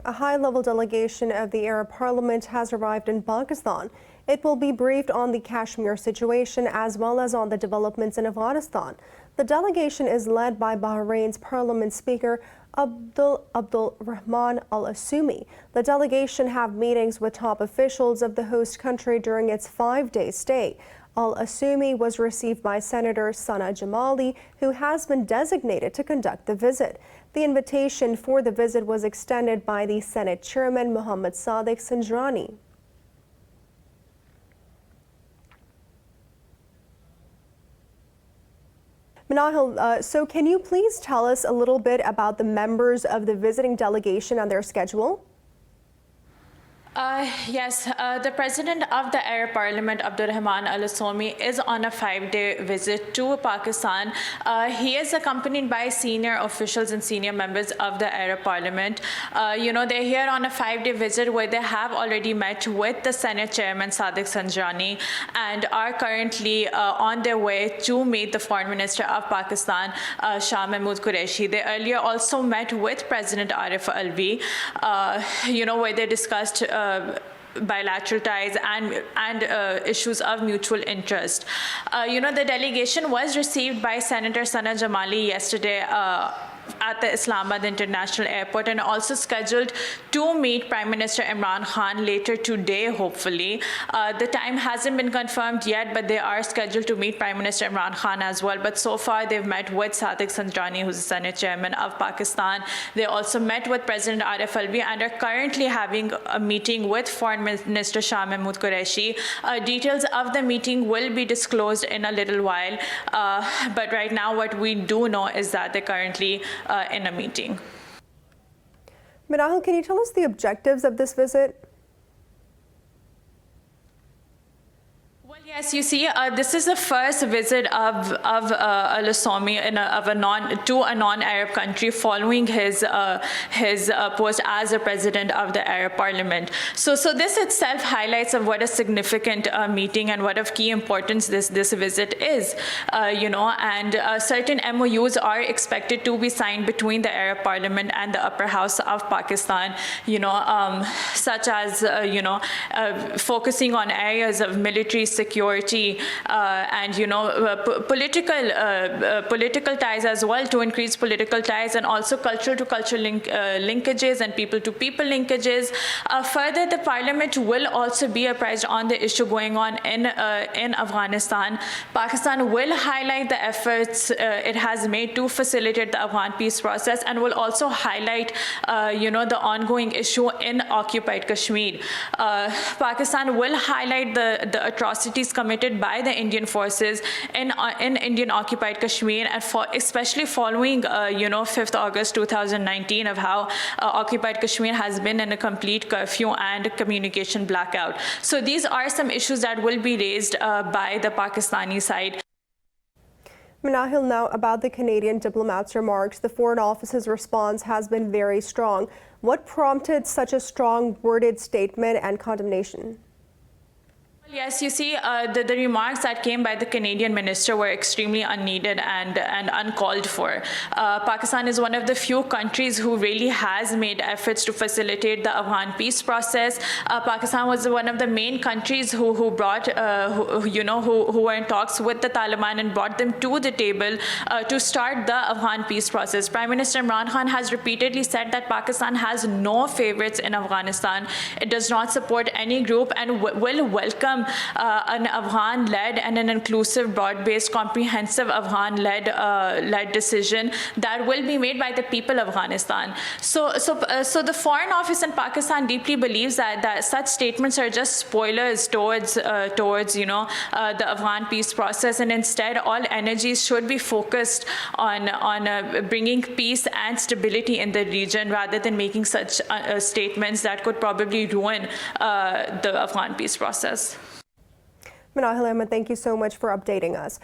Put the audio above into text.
A high-level delegation of the Arab Parliament has arrived in Pakistan. It will be briefed on the Kashmir situation as well as on the developments in Afghanistan. The delegation is led by Bahrain's Parliament Speaker Abdul Rehman Al-Asoomi. The delegation have meetings with top officials of the host country during its 5-day stay. Al-Asoomi was received by Senator Sana Jamali, who has been designated to conduct the visit. The invitation for the visit was extended by the Senate Chairman Muhammad Sadiq Sanjrani. Manahil, so can you please tell us a little bit about the members of the visiting delegation and their schedule? Yes, the President of the Arab Parliament, Rehman Al-Asoomi, is on a 5-day visit to Pakistan. He is accompanied by senior officials and senior members of the Arab Parliament. They're here on a 5-day visit where they have already met with the Senate Chairman, Sadiq Sanjrani, and are currently on their way to meet the Foreign Minister of Pakistan, Shah Mahmood Qureshi. They earlier also met with President Arif Alvi, where they discussed bilateral ties and issues of mutual interest. The delegation was received by Senator Sana Jamali yesterday at the Islamabad International Airport, and also scheduled to meet Prime Minister Imran Khan later today, hopefully. The time hasn't been confirmed yet, but they are scheduled to meet Prime Minister Imran Khan as well. But so far, they've met with Sadiq Sanjrani, who's the Senate Chairman of Pakistan. They also met with President Arif Alvi and are currently having a meeting with Foreign Minister Shah Mahmood Qureshi. Details of the meeting will be disclosed in a little while. But right now, what we do know is that they're currently in a meeting. Manahil, can you tell us the objectives of this visit? Yes, you see, this is the first visit of Al-Asoomi to a non-Arab country following his post as a president of the Arab Parliament. So this itself highlights of what a significant meeting and what of key importance this visit is. Certain MOUs are expected to be signed between the Arab Parliament and the Upper House of Pakistan. Such as focusing on areas of military security and political ties as well, to increase political ties, and also cultural to cultural linkages and people to people linkages. Further, the Parliament will also be apprised on the issue going on in Afghanistan. Pakistan will highlight the efforts it has made to facilitate the Afghan peace process, and will also highlight the ongoing issue in occupied Kashmir. Pakistan will highlight the atrocities committed by the Indian forces in Indian occupied Kashmir, and especially following 5th August 2019, of how occupied Kashmir has been in a complete curfew and communication blackout. So these are some issues that will be raised by the Pakistani side. Manahil, now about the Canadian diplomat's remarks. The Foreign Office's response has been very strong. What prompted such a strong worded statement and condemnation? Yes, you see, the remarks that came by the Canadian minister were extremely unneeded and uncalled for. Pakistan is one of the few countries who really has made efforts to facilitate the Afghan peace process. Pakistan was one of the main countries who were in talks with the Taliban and brought them to the table to start the Afghan peace process. Prime Minister Imran Khan has repeatedly said that Pakistan has no favorites in Afghanistan. It does not support any group and will welcome an Afghan-led and an inclusive, broad-based, comprehensive Afghan-led decision that will be made by the people of Afghanistan. So the Foreign Office in Pakistan deeply believes that such statements are just spoilers towards the Afghan peace process, and instead all energies should be focused on bringing peace and stability in the region, rather than making such statements that could probably ruin the Afghan peace process. Manahil, thank you so much for updating us.